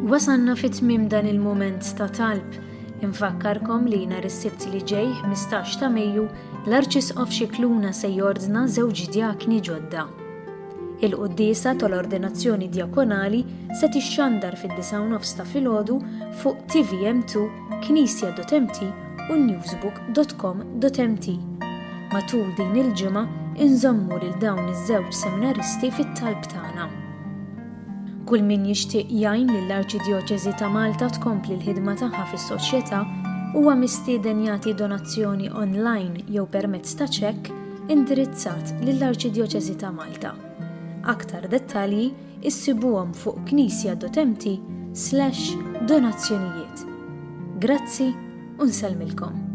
Wasanna fit-tmiem dan il-moment ta' talb. Infakkarkom li nhar is-Sibt li ġej 15 ta' Mejju l-Arċisqof Xikluna se jordna żewġ djakni ġodda. Il-Quddiesa tal-ordinazzjoni djakonali se tixxandar fid-9:09 ta' filgħodu fuq tvm2 knisja.mt u newsbook.com.mt. Matul din il-ġimgħa inżommu lil dawn iż-żewġ seminaristi fit-talb tagħna. Kull min jixtieq jgħin lill-Arċidjoċeżi ta' Malta tkompli l-ħidma tagħha fis-soċjetà huwa mistieden jagħti donazzjoni online jew permezz ta' ċekk indirizzat lill-Arċidjoċeżi ta' Malta. Aktar dettalji issibuhom fuq knisja.mt/donazzjonijiet. Grazzi u nsellmilkom.